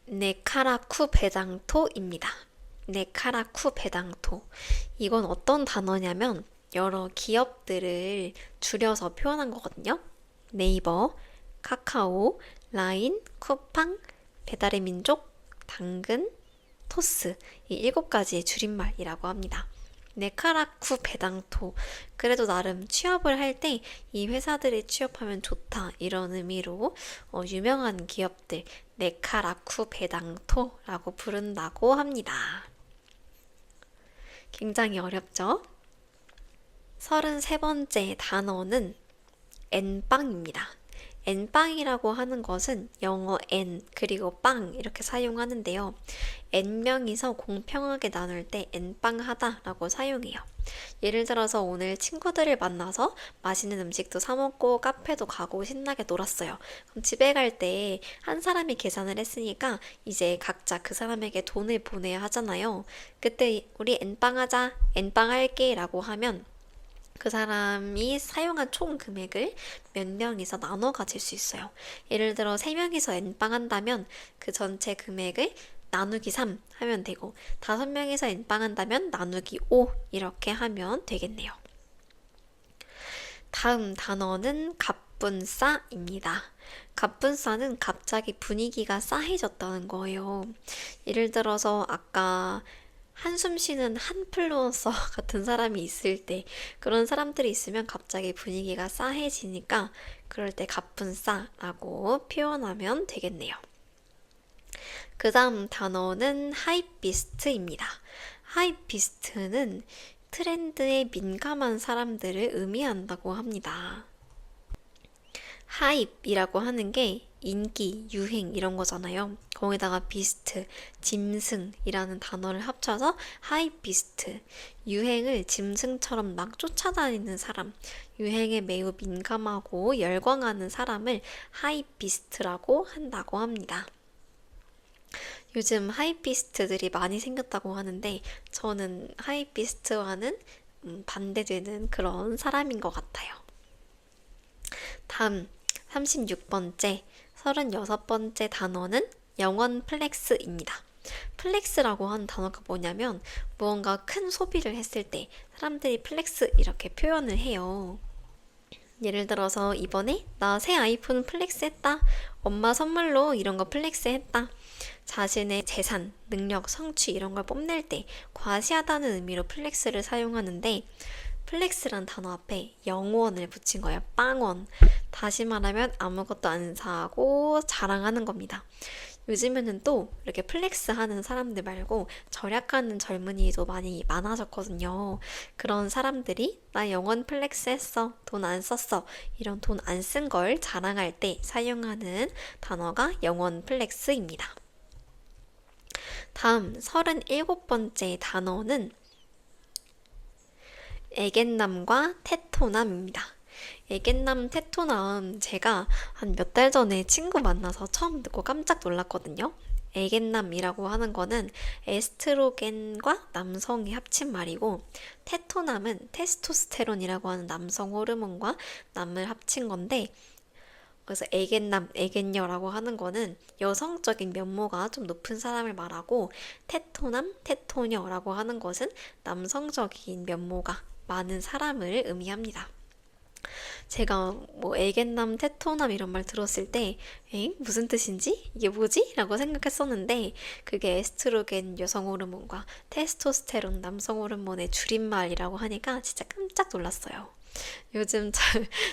네카라쿠 베당토입니다. 네카라쿠 베당토. 이건 어떤 단어냐면 여러 기업들을 줄여서 표현한 거거든요. 네이버, 카카오, 라인, 쿠팡, 배달의 민족, 당근, 토스 이 7가지의 줄임말이라고 합니다. 네카라쿠 베당토. 그래도 나름 취업을 할 때 이 회사들에 취업하면 좋다 이런 의미로 유명한 기업들 네카라쿠 베당토라고 부른다고 합니다. 굉장히 어렵죠? 33번째 단어는 N빵입니다. N빵이라고 하는 것은 영어 N 그리고 빵 이렇게 사용하는데요. N명이서 공평하게 나눌 때 N빵하다 라고 사용해요. 예를 들어서 오늘 친구들을 만나서 맛있는 음식도 사 먹고 카페도 가고 신나게 놀았어요. 그럼 집에 갈 때 한 사람이 계산을 했으니까 이제 각자 그 사람에게 돈을 보내야 하잖아요. 그때 우리 N빵하자, N빵 할게 라고 하면 그 사람이 사용한 총 금액을 몇 명이서 나눠 가질 수 있어요. 예를 들어 3명이서 N빵 한다면 그 전체 금액을 나누기 3 하면 되고 5명이서 N빵 한다면 나누기 5 이렇게 하면 되겠네요. 다음 단어는 갑분싸입니다. 갑분싸는 갑자기 분위기가 싸해졌다는 거예요. 예를 들어서 아까 한숨 쉬는 한플루언서 같은 사람이 있을 때 그런 사람들이 있으면 갑자기 분위기가 싸해지니까 그럴 때 갑분싸라고 표현하면 되겠네요. 그 다음 단어는 하이비스트입니다. 하이비스트는 트렌드에 민감한 사람들을 의미한다고 합니다. 하입이라고 하는 게 인기, 유행 이런 거잖아요. 거기다가 비스트, 짐승이라는 단어를 합쳐서 하이비스트, 유행을 짐승처럼 막 쫓아다니는 사람, 유행에 매우 민감하고 열광하는 사람을 하이비스트라고 한다고 합니다. 요즘 하이비스트들이 많이 생겼다고 하는데 저는 하이비스트와는 반대되는 그런 사람인 것 같아요. 다음 36번째, 36번째 단어는 영원 플렉스입니다. 플렉스라고 하는 단어가 뭐냐면 무언가 큰 소비를 했을 때 사람들이 플렉스 이렇게 표현을 해요. 예를 들어서 이번에 나 새 아이폰 플렉스했다. 엄마 선물로 이런 거 플렉스했다. 자신의 재산, 능력, 성취 이런 걸 뽐낼 때 과시하다는 의미로 플렉스를 사용하는데 플렉스란 단어 앞에 영원을 붙인 거예요. 빵원. 다시 말하면 아무것도 안 사고 자랑하는 겁니다. 요즘에는 또 이렇게 플렉스 하는 사람들 말고 절약하는 젊은이도 많이 많아졌거든요. 그런 사람들이 나 영원 플렉스 했어. 돈 안 썼어. 이런 돈 안 쓴 걸 자랑할 때 사용하는 단어가 영원 플렉스입니다. 다음 37번째 단어는 애견남과 테토남입니다. 애견남, 테토남 제가 한 몇 달 전에 친구 만나서 처음 듣고 깜짝 놀랐거든요. 애견남이라고 하는 거는 에스트로겐과 남성이 합친 말이고 테토남은 테스토스테론이라고 하는 남성 호르몬과 남을 합친 건데 그래서 애견남, 애견녀라고 하는 거는 여성적인 면모가 좀 높은 사람을 말하고 테토남, 테토녀라고 하는 것은 남성적인 면모가 많은 사람을 의미합니다. 제가 뭐 애견남, 테토남 이런 말 들었을 때 무슨 뜻인지? 이게 뭐지? 라고 생각했었는데 그게 에스트로겐 여성 호르몬과 테스토스테론 남성 호르몬의 줄임말이라고 하니까 진짜 깜짝 놀랐어요. 요즘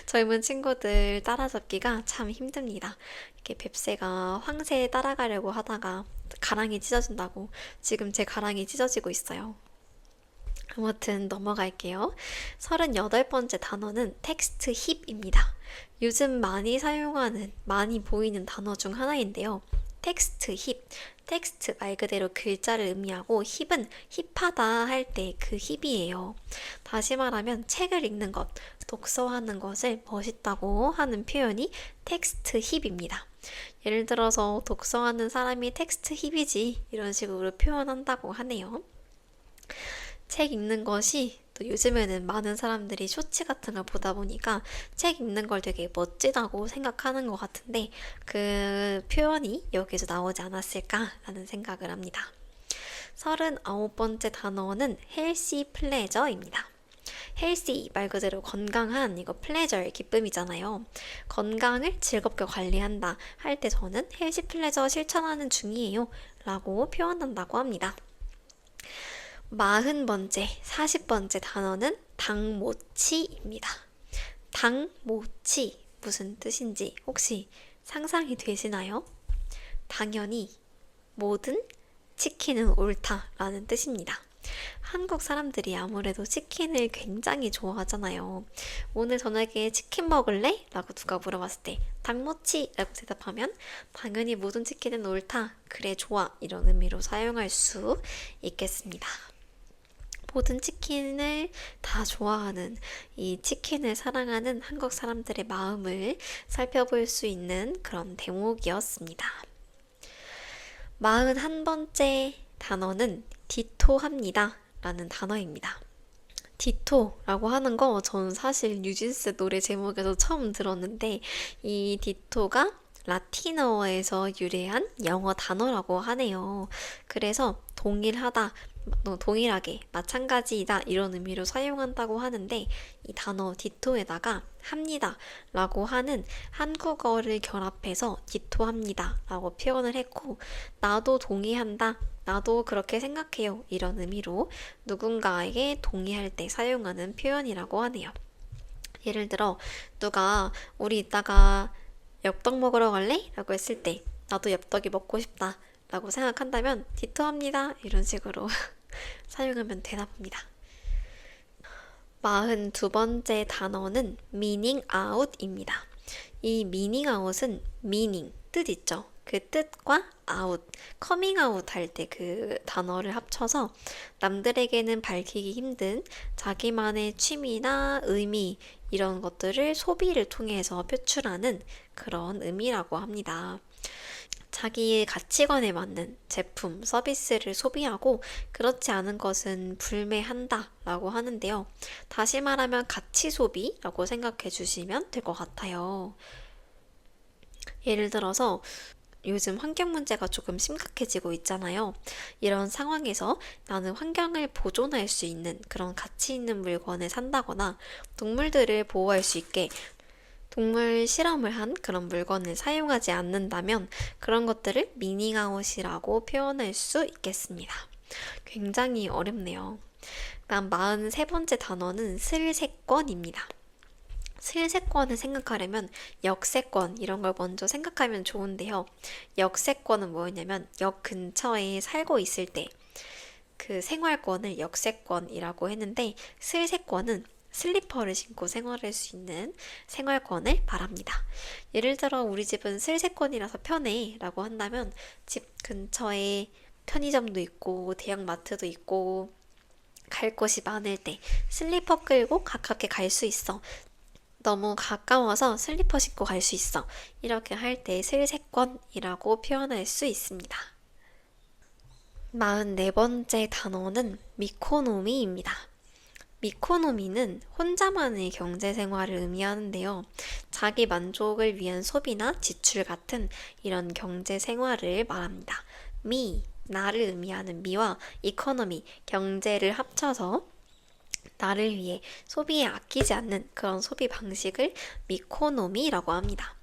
젊은 친구들 따라잡기가 참 힘듭니다. 이렇게 뱁새가 황새에 따라가려고 하다가 가랑이 찢어진다고 지금 제 가랑이 찢어지고 있어요. 아무튼 넘어갈게요. 38번째 단어는 텍스트 힙입니다. 요즘 많이 사용하는, 많이 보이는 단어 중 하나인데요. 텍스트 힙. 텍스트 말 그대로 글자를 의미하고 힙은 힙하다 할 때 그 힙이에요. 다시 말하면 책을 읽는 것, 독서하는 것을 멋있다고 하는 표현이 텍스트 힙입니다. 예를 들어서 독서하는 사람이 텍스트 힙이지 이런 식으로 표현한다고 하네요. 책 읽는 것이 또 요즘에는 많은 사람들이 쇼츠 같은 걸 보다 보니까 책 읽는 걸 되게 멋지다고 생각하는 것 같은데 그 표현이 여기서 나오지 않았을까라는 생각을 합니다. 39번째 단어는 헬시 플레저입니다. 헬시 말 그대로 건강한 이거 플레저 기쁨이잖아요. 건강을 즐겁게 관리한다 할 때 저는 헬시 플레저 실천하는 중이에요 라고 표현한다고 합니다. 40번째, 40번째 단어는 당모치입니다. 당모치 무슨 뜻인지 혹시 상상이 되시나요? 당연히 모든 치킨은 옳다라는 뜻입니다. 한국 사람들이 아무래도 치킨을 굉장히 좋아하잖아요. 오늘 저녁에 치킨 먹을래? 라고 누가 물어봤을 때 당모치 라고 대답하면 당연히 모든 치킨은 옳다. 그래 좋아. 이런 의미로 사용할 수 있겠습니다. 모든 치킨을 다 좋아하는 이 치킨을 사랑하는 한국 사람들의 마음을 살펴볼 수 있는 그런 대목이었습니다. 41번째 단어는 디토합니다 라는 단어입니다. 디토라고 하는 거 저는 사실 뉴진스 노래 제목에서 처음 들었는데 이 디토가 라틴어에서 유래한 영어 단어라고 하네요. 그래서 동일하다, 동일하게, 마찬가지이다 이런 의미로 사용한다고 하는데 이 단어 디토에다가 합니다 라고 하는 한국어를 결합해서 디토합니다 라고 표현을 했고 나도 동의한다, 나도 그렇게 생각해요 이런 의미로 누군가에게 동의할 때 사용하는 표현이라고 하네요. 예를 들어 누가 우리 이따가 엽떡 먹으러 갈래? 라고 했을 때 나도 엽떡이 먹고 싶다 라고 생각한다면 디토합니다 이런 식으로 사용하면 되나 봅니다. 42번째 단어는 meaning out입니다. 이 meaning out은 meaning, 뜻 있죠? 그 뜻과 out, coming out 할 때 그 단어를 합쳐서 남들에게는 밝히기 힘든 자기만의 취미나 의미 이런 것들을 소비를 통해서 표출하는 그런 의미라고 합니다. 자기의 가치관에 맞는 제품, 서비스를 소비하고 그렇지 않은 것은 불매한다 라고 하는데요. 다시 말하면 가치 소비라고 생각해 주시면 될 것 같아요. 예를 들어서 요즘 환경 문제가 조금 심각해지고 있잖아요. 이런 상황에서 나는 환경을 보존할 수 있는 그런 가치 있는 물건을 산다거나 동물들을 보호할 수 있게 동물 실험을 한 그런 물건을 사용하지 않는다면 그런 것들을 미닝아웃이라고 표현할 수 있겠습니다. 굉장히 어렵네요. 다음 43번째 단어는 슬세권입니다. 슬세권을 생각하려면 역세권 이런 걸 먼저 생각하면 좋은데요. 역세권은 뭐였냐면 역 근처에 살고 있을 때 그 생활권을 역세권이라고 했는데 슬세권은 슬리퍼를 신고 생활할 수 있는 생활권을 말합니다. 예를 들어 우리 집은 슬세권이라서 편해 라고 한다면 집 근처에 편의점도 있고 대형마트도 있고 갈 곳이 많을 때 슬리퍼 끌고 가깝게 갈 수 있어. 너무 가까워서 슬리퍼 신고 갈 수 있어. 이렇게 할 때 슬세권이라고 표현할 수 있습니다. 44번째 단어는 미코노미입니다. 미코노미는 혼자만의 경제 생활을 의미하는데요. 자기 만족을 위한 소비나 지출 같은 이런 경제 생활을 말합니다. 나를 의미하는 미와 이코노미, 경제를 합쳐서 나를 위해 소비에 아끼지 않는 그런 소비 방식을 미코노미라고 합니다.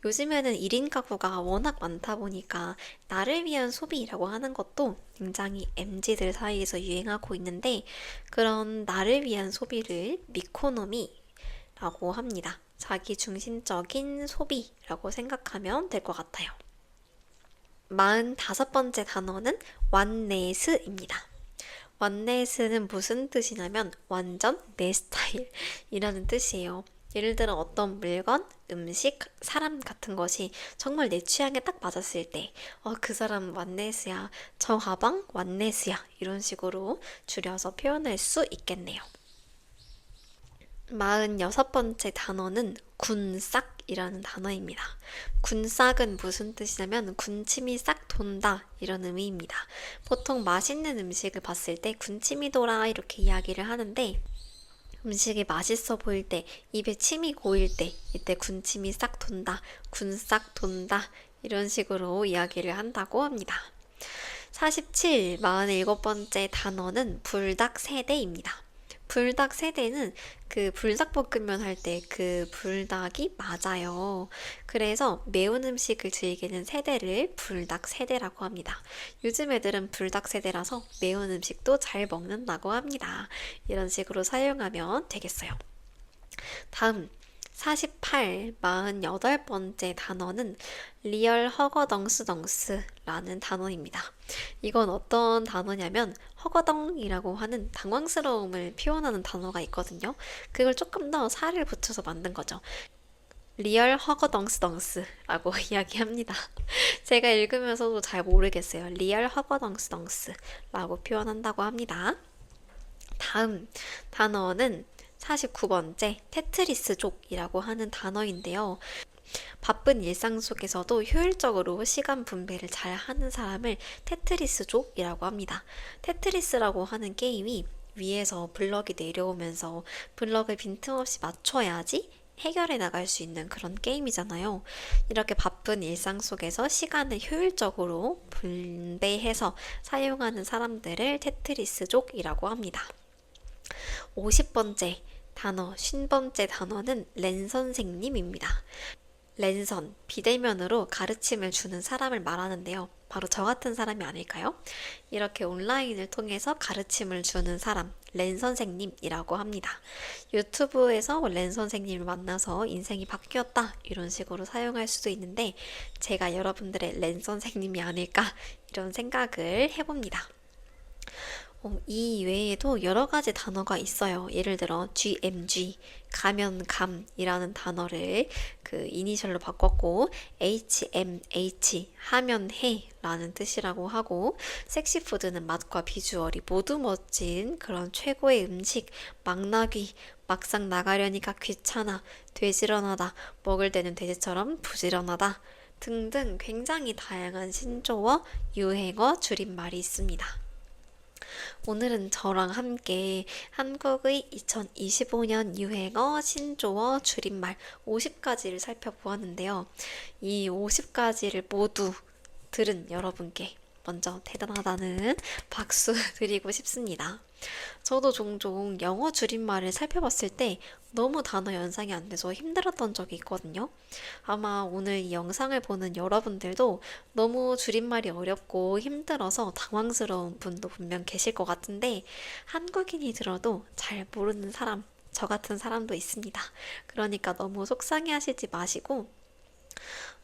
요즘에는 1인 가구가 워낙 많다 보니까 나를 위한 소비라고 하는 것도 굉장히 MZ들 사이에서 유행하고 있는데 그런 나를 위한 소비를 미코노미라고 합니다. 자기 중심적인 소비라고 생각하면 될 것 같아요. 45번째 단어는 완네스입니다. 완네스는 무슨 뜻이냐면 완전 내 스타일이라는 뜻이에요. 예를 들어 어떤 물건, 음식, 사람 같은 것이 정말 내 취향에 딱 맞았을 때 그 사람 완네스야, 저 가방 완네스야 이런 식으로 줄여서 표현할 수 있겠네요. 46번째 단어는 군싹이라는 단어입니다. 군싹은 무슨 뜻이냐면 군침이 싹 돈다 이런 의미입니다. 보통 맛있는 음식을 봤을 때 군침이 돌아 이렇게 이야기를 하는데 음식이 맛있어 보일 때, 입에 침이 고일 때, 이때 군침이 싹 돈다, 군싹 돈다 이런 식으로 이야기를 한다고 합니다. 47번째 단어는 불닭세대입니다. 불닭세대는 그 불닭볶음면 할 때 그 불닭이 맞아요. 그래서 매운 음식을 즐기는 세대를 불닭세대라고 합니다. 요즘 애들은 불닭세대라서 매운 음식도 잘 먹는다고 합니다. 이런 식으로 사용하면 되겠어요. 다음 48번째 단어는 리얼 허거덩스덩스라는 단어입니다. 이건 어떤 단어냐면 허거덩이라고 하는 당황스러움을 표현하는 단어가 있거든요. 그걸 조금 더 살을 붙여서 만든 거죠. 리얼 허거덩스덩스라고 이야기합니다. 제가 읽으면서도 잘 모르겠어요. 리얼 허거덩스덩스라고 표현한다고 합니다. 다음 단어는 49번째 테트리스족이라고 하는 단어인데요. 바쁜 일상 속에서도 효율적으로 시간 분배를 잘 하는 사람을 테트리스족이라고 합니다. 테트리스라고 하는 게임이 위에서 블럭이 내려오면서 블럭을 빈틈없이 맞춰야지 해결해 나갈 수 있는 그런 게임이잖아요. 이렇게 바쁜 일상 속에서 시간을 효율적으로 분배해서 사용하는 사람들을 테트리스족이라고 합니다. 50번째 단어, 50번째 단어는 렌 선생님입니다. 랜선, 비대면으로 가르침을 주는 사람을 말하는데요. 바로 저 같은 사람이 아닐까요? 이렇게 온라인을 통해서 가르침을 주는 사람, 랜 선생님이라고 합니다. 유튜브에서 랜 선생님을 만나서 인생이 바뀌었다, 이런 식으로 사용할 수도 있는데, 제가 여러분들의 랜 선생님이 아닐까, 이런 생각을 해봅니다. 이 외에도 여러 가지 단어가 있어요. 예를 들어 GMG, 가면감이라는 단어를 그 이니셜로 바꿨고 HMH, 하면해 라는 뜻이라고 하고 섹시푸드는 맛과 비주얼이 모두 멋진 그런 최고의 음식, 망나귀, 막상 나가려니까 귀찮아, 되지런하다, 먹을 때는 돼지처럼 부지런하다 등등 굉장히 다양한 신조어, 유행어, 줄임말이 있습니다. 오늘은 저랑 함께 한국의 2025년 유행어, 신조어, 줄임말 50가지를 살펴보았는데요. 이 50가지를 모두 들은 여러분께 먼저 대단하다는 박수 드리고 싶습니다. 저도 종종 영어 줄임말을 살펴봤을 때 너무 단어 연상이 안 돼서 힘들었던 적이 있거든요. 아마 오늘 이 영상을 보는 여러분들도 너무 줄임말이 어렵고 힘들어서 당황스러운 분도 분명 계실 것 같은데 한국인이 들어도 잘 모르는 사람, 저 같은 사람도 있습니다. 그러니까 너무 속상해 하시지 마시고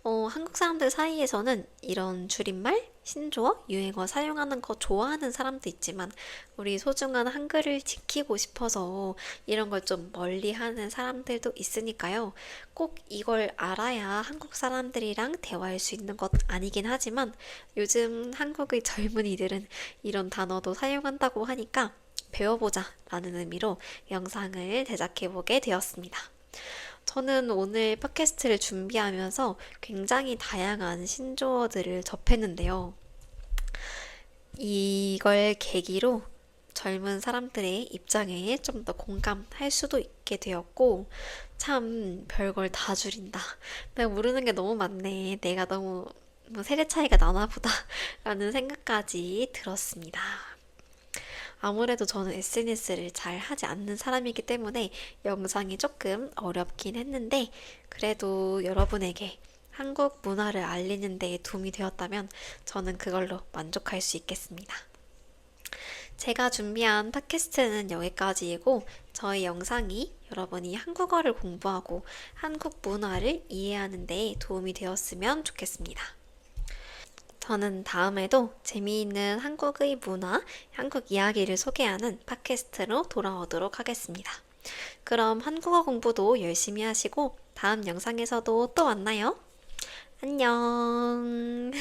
한국 사람들 사이에서는 이런 줄임말, 신조어, 유행어 사용하는 거 좋아하는 사람도 있지만 우리 소중한 한글을 지키고 싶어서 이런 걸 좀 멀리 하는 사람들도 있으니까요. 꼭 이걸 알아야 한국 사람들이랑 대화할 수 있는 것 아니긴 하지만 요즘 한국의 젊은이들은 이런 단어도 사용한다고 하니까 배워보자 라는 의미로 영상을 제작해보게 되었습니다. 저는 오늘 팟캐스트를 준비하면서 굉장히 다양한 신조어들을 접했는데요. 이걸 계기로 젊은 사람들의 입장에 좀 더 공감할 수도 있게 되었고, 참 별걸 다 줄인다. 내가 모르는 게 너무 많네. 내가 너무 세대 차이가 나나 보다. 라는 생각까지 들었습니다. 아무래도 저는 SNS를 잘 하지 않는 사람이기 때문에 영상이 조금 어렵긴 했는데 그래도 여러분에게 한국 문화를 알리는 데 도움이 되었다면 저는 그걸로 만족할 수 있겠습니다. 제가 준비한 팟캐스트는 여기까지이고 저희 영상이 여러분이 한국어를 공부하고 한국 문화를 이해하는 데 도움이 되었으면 좋겠습니다. 저는 다음에도 재미있는 한국의 문화, 한국 이야기를 소개하는 팟캐스트로 돌아오도록 하겠습니다. 그럼 한국어 공부도 열심히 하시고 다음 영상에서도 또 만나요. 안녕.